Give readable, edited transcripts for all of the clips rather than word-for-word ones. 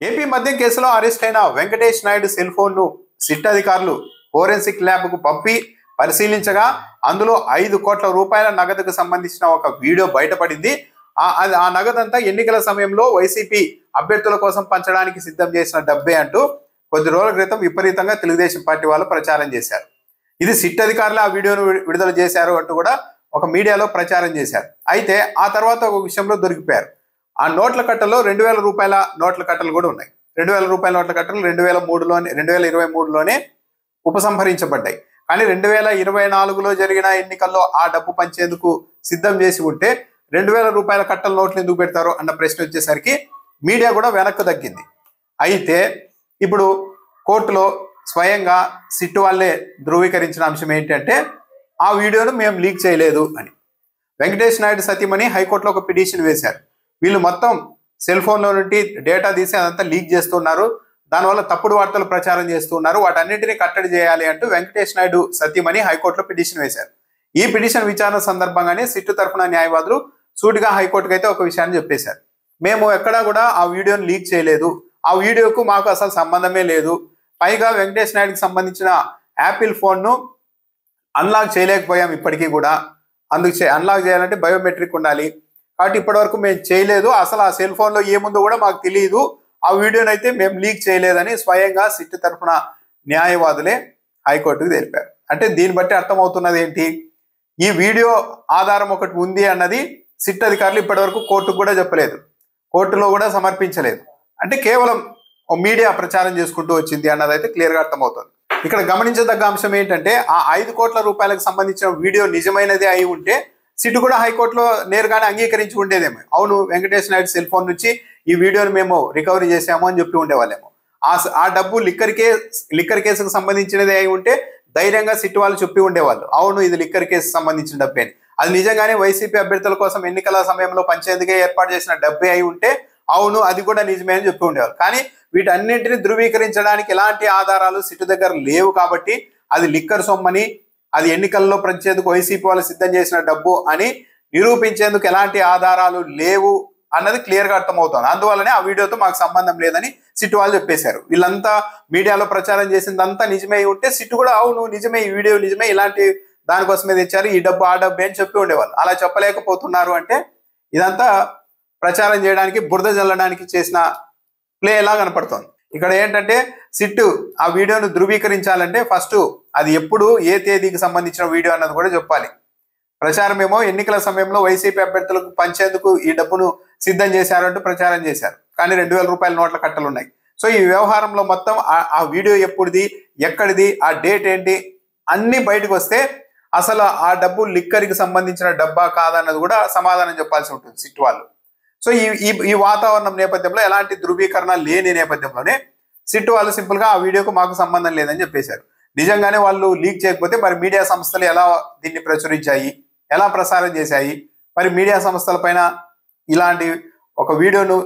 AP మద్యం కేసులో arrest అయిన వెంకటేష్ నాయుడు సెల్ ఫోన్ ను సిట్ అధికారులు ఫోరెన్సిక్ ల్యాబ్ కు పంపి పరిశీలించగా అందులో 5 కోట్ల రూపాయల నగదుకు సంబంధించిన ఒక వీడియో బయటపడింది. ఆ నగదంతా ఎన్నికల సమయంలో వైసీపీ అభ్యర్థుల కోసం పంచడానికి సిద్ధం చేసిన డబ్బే అంటూ కొద్ది రోజుల క్రితం విపరీతంగా తెలుగుదేశం పార్టీ వాళ్ళు ప్రచారం చేశారు. ఇది సిట్ అధికారులు ఆ వీడియోను విడుదల చేశారు అంటూ కూడా ఒక మీడియాలో ప్రచారం చేశారు. అయితే ఆ తర్వాత ఒక విషయంలో దొరికిపోయారు. ఆ నోట్ల కట్టలో 2000 రూపాయల నోట్ల కట్టలు కూడా ఉన్నాయి. 2000 రూపాయల నోట్ల కట్టలు 2023లోనే ఉపసంహరించబడ్డాయి. కానీ 2024లో జరిగిన ఎన్నికల్లో ఆ డబ్బు పంచేందుకు సిద్ధం చేసి ఉంటే 2000 రూపాయల కట్టల నోట్లు ఎందుకు పెడతారు అన్న ప్రశ్న వచ్చేసరికి మీడియా కూడా వెనక్కు తగ్గింది. అయితే ఇప్పుడు కోర్టులో స్వయంగా సిట్ వాళ్ళే ధృవీకరించిన అంశం ఏంటంటే ఆ వీడియోను మేము లీక్ చేయలేదు అని. వెంకటేష్ నాయుడు సతీమణి హైకోర్టులో ఒక పిటిషన్ వేశారు. వీళ్ళు మొత్తం సెల్ ఫోన్లో నుండి డేటా తీసి అదంతా లీక్ చేస్తున్నారు, దానివల్ల తప్పుడు వార్తలు ప్రచారం చేస్తున్నారు, వాటన్నింటినీ కట్టడి చేయాలి అంటూ వెంకటేష్ నాయుడు సతీమణి హైకోర్టులో పిటిషన్ వేశారు. ఈ పిటిషన్ విచారణ సందర్భంగానే సిట్టు తరఫున న్యాయవాదులు సూటిగా హైకోర్టుకు అయితే ఒక విషయాన్ని చెప్పేశారు. మేము ఎక్కడా కూడా ఆ వీడియోని లీక్ చేయలేదు, ఆ వీడియోకు మాకు అసలు సంబంధమే లేదు, పైగా వెంకటేష్ నాయుడుకి సంబంధించిన యాపిల్ ఫోన్ను అన్లాక్ చేయలేకపోయాం ఇప్పటికీ కూడా, అందుకు అన్లాక్ చేయాలంటే బయోమెట్రిక్ ఉండాలి, కాబట్టి ఇప్పటివరకు మేము చేయలేదు, అసలు ఆ సెల్ ఫోన్లో ఏముందో కూడా మాకు తెలియదు, ఆ వీడియోని అయితే మేము లీక్ చేయలేదని స్వయంగా సిట్ తరఫున న్యాయవాదులే హైకోర్టుకు తెలిపారు. అంటే దీన్ని బట్టి అర్థమవుతున్నది ఏంటి, ఈ వీడియో ఆధారం ఒకటి ఉంది అన్నది సిట్ అధికారులు ఇప్పటివరకు కోర్టుకు కూడా చెప్పలేదు, కోర్టులో కూడా సమర్పించలేదు. అంటే కేవలం మీడియా ప్రచారం చేసుకుంటూ వచ్చింది అన్నది అయితే క్లియర్గా అర్థమవుతుంది. ఇక్కడ గమనించదగ్గ అంశం ఏంటంటే ఆ 5 కోట్ల రూపాయలకు సంబంధించిన వీడియో నిజమైనది అయి ఉంటే సిట్ కూడా హైకోర్టులో నేరుగానే అంగీకరించి ఉండేదేమో. అవును, వెంకటేష్ నాయుడు సెల్ ఫోన్ నుంచి ఈ వీడియోని మేము రికవరీ చేసాము అని చెప్పి ఉండేవాళ్ళేమో. ఆ డబ్బు లిక్కర్ కేసుకు సంబంధించినది అయి ఉంటే ధైర్యంగా సిట్ వాళ్ళు చెప్పి ఉండేవాళ్ళు, అవును ఇది లిక్కర్ కేసు సంబంధించిన డబ్బే అని. అది నిజంగానే వైసీపీ అభ్యర్థుల కోసం ఎన్నికల సమయంలో పంచేందుకే ఏర్పాటు చేసిన డబ్బే అయి ఉంటే అవును అది కూడా నిజమే అని చెప్పి ఉండేవాళ్ళు. కానీ వీటన్నింటినీ ధృవీకరించడానికి ఎలాంటి ఆధారాలు సిట్ దగ్గర లేవు కాబట్టి అది లిక్కర్ సొమ్మని, అది ఎన్నికల్లో పంచేందుకు వైసీపీ వాళ్ళు సిద్ధం చేసిన డబ్బు అని నిరూపించేందుకు ఎలాంటి ఆధారాలు లేవు అన్నది క్లియర్గా అర్థమవుతుంది. అందువల్లనే ఆ వీడియోతో మాకు సంబంధం లేదని సిట్ వాళ్ళు చెప్పేశారు. వీళ్ళంతా మీడియాలో ప్రచారం చేసిందంతా నిజమే ఉంటే సిట్ కూడా అవును నిజమే, ఈ వీడియో నిజమే, ఇలాంటి దానికోసమే తెచ్చారు, ఈ డబ్బు ఆ డబ్బే అని చెప్పి ఉండేవాళ్ళు. అలా చెప్పలేకపోతున్నారు అంటే ఇదంతా ప్రచారం చేయడానికి, బురద జల్లడానికి చేసిన ప్లే ఎలా కనపడుతుంది. ఇక్కడ ఏంటంటే సిట్ ఆ వీడియోను ధృవీకరించాలంటే ఫస్ట్ అది ఎప్పుడు ఏ తేదీకి సంబంధించిన వీడియో అన్నది కూడా చెప్పాలి. ప్రచారం ఏమో ఎన్నికల సమయంలో వైసీపీ అభ్యర్థులకు పంచేందుకు ఈ డబ్బును సిద్ధం చేశారు అంటూ ప్రచారం చేశారు, కానీ 2000 రూపాయల నోట్ల కట్టలు ఉన్నాయి. సో ఈ వ్యవహారంలో మొత్తం ఆ వీడియో ఎప్పుడుది, ఎక్కడిది, ఆ డేట్ ఏంటి అన్ని బయటకు వస్తే అసలు ఆ డబ్బు లిక్కర్కి సంబంధించిన డబ్బా కాదన్నది కూడా సమాధానం చెప్పాల్సి ఉంటుంది సిట్ వాళ్ళు. సో ఈ వాతావరణం నేపథ్యంలో ఎలాంటి ధృవీకరణ లేని నేపథ్యంలోనే సిట్ వాళ్ళు సింపుల్గా ఆ వీడియోకు మాకు సంబంధం లేదని చెప్పేశారు. నిజంగానే వాళ్ళు లీక్ చేయకపోతే మరి మీడియా సంస్థలు ఎలా దీన్ని ప్రచురించాయి, ఎలా ప్రసారం చేశాయి, మరి మీడియా సంస్థల పైన ఇలాంటి ఒక వీడియోను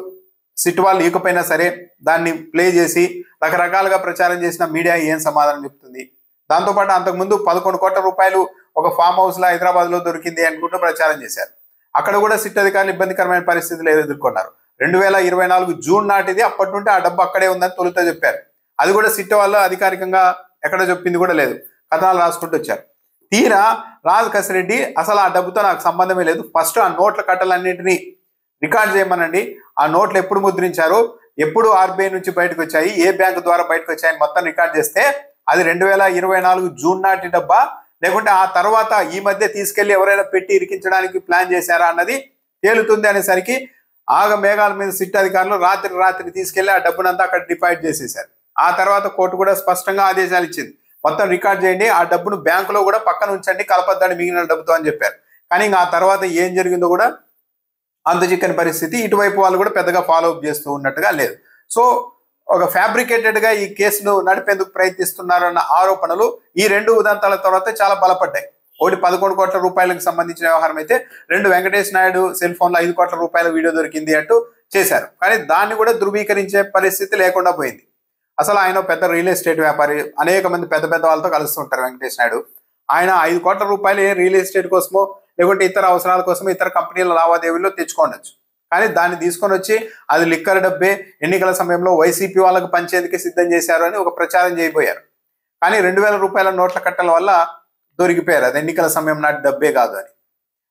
సిట్ వాళ్ళు ఇకపోయినా సరే దాన్ని ప్లే చేసి రకరకాలుగా ప్రచారం చేసిన మీడియా ఏం సమాధానం చెప్తుంది. దాంతోపాటు అంతకుముందు 11 కోట్ల రూపాయలు ఒక ఫామ్ హౌస్లో హైదరాబాద్లో దొరికింది అనుకుంటూ ప్రచారం చేశారు. అక్కడ కూడా సిట్ అధికారులు ఇబ్బందికరమైన పరిస్థితులు ఎదుర్కొన్నారు. 2024 జూన్ నాటిది, అప్పటి నుండి ఆ డబ్బు అక్కడే ఉందని తొలుత చెప్పారు. అది కూడా సిట్ వాళ్ళు అధికారికంగా ఎక్కడ చెప్పింది కూడా లేదు, కథనాలు రాసుకుంటూ వచ్చారు. తీరా రాజ్ కసిరెడ్డి అసలు ఆ డబ్బుతో నాకు సంబంధమే లేదు, ఫస్ట్ ఆ నోట్ల కట్టలన్నింటినీ రికార్డ్ చేయమనండి, ఆ నోట్లు ఎప్పుడు ముద్రించారు, ఎప్పుడు ఆర్బీఐ నుంచి బయటకు వచ్చాయి, ఏ బ్యాంకు ద్వారా బయటకు వచ్చాయని మొత్తం రికార్డ్ చేస్తే అది 2024 జూన్ నాటి డబ్బా, లేకుంటే ఆ తర్వాత ఈ మధ్య తీసుకెళ్లి ఎవరైనా పెట్టి ఇరికించడానికి ప్లాన్ చేశారా అన్నది తేలుతుంది అనేసరికి ఆగ మేఘాల మీద సిట్ అధికారులు రాత్రి తీసుకెళ్లి ఆ డబ్బునంతా అక్కడ డిపాజిట్ చేసేశారు. ఆ తర్వాత కోర్టు కూడా స్పష్టంగా ఆదేశాలు ఇచ్చింది, మొత్తం రికార్డ్ చేయండి, ఆ డబ్బును బ్యాంకులో కూడా పక్కన ఉంచండి, కలపద్దండి మిగిలిన డబ్బుతో అని చెప్పారు. కానీ ఇంకా ఆ తర్వాత ఏం జరిగిందో కూడా అందచిక్కని పరిస్థితి. ఇటువైపు వాళ్ళు కూడా పెద్దగా ఫాలో అప్ చేస్తూ ఉన్నట్టుగా లేదు. సో ఒక ఫ్యాబ్రికేటెడ్గా ఈ కేసును నడిపేందుకు ప్రయత్నిస్తున్నారన్న ఆరోపణలు ఈ 2 ఉదంతాల తర్వాత చాలా బలపడ్డాయి. ఒకటి 11 కోట్ల రూపాయలకు సంబంధించిన వ్యవహారం అయితే, 2 వెంకటేష్ నాయుడు సెల్ ఫోన్లో 5 కోట్ల రూపాయల వీడియో దొరికింది అంటూ చేశారు. కానీ దాన్ని కూడా ధృవీకరించే పరిస్థితి లేకుండా పోయింది. అసలు ఆయన పెద్ద రియల్ ఎస్టేట్ వ్యాపారి, అనేక మంది పెద్ద వాళ్ళతో కలుస్తుంటారు వెంకటేష్ నాయుడు. ఆయన 5 కోట్ల రూపాయలు రియల్ ఎస్టేట్ కోసమో లేకుంటే ఇతర అవసరాల కోసమో ఇతర కంపెనీల లావాదేవీల్లో తెచ్చుకోవచ్చు. కానీ దాన్ని తీసుకొని వచ్చి అది లిక్కర్ డబ్బే, ఎన్నికల సమయంలో వైసీపీ వాళ్ళకు పంచేందుకే సిద్ధం చేశారు అని ఒక ప్రచారం చేయబోయారు. కానీ 2000 రూపాయల నోట్ల కట్టల వల్ల దొరికిపోయారు, అది ఎన్నికల సమయం నాటి డబ్బే కాదు అని.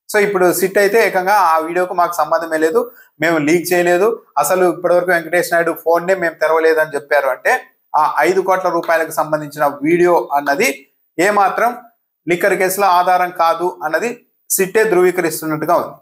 సో ఇప్పుడు సిట్ అయితే ఏకంగా ఆ వీడియోకు మాకు సంబంధమే లేదు, మేము లీక్ చేయలేదు, అసలు ఇప్పటివరకు వెంకటేష్ నాయుడు ఫోన్నే మేము తెరవలేదు అని చెప్పారు. అంటే ఆ 5 కోట్ల రూపాయలకు సంబంధించిన వీడియో అన్నది ఏమాత్రం లిక్కర్ కేసుల ఆధారం కాదు అన్నది సిట్టే ధృవీకరిస్తున్నట్టుగా ఉంది.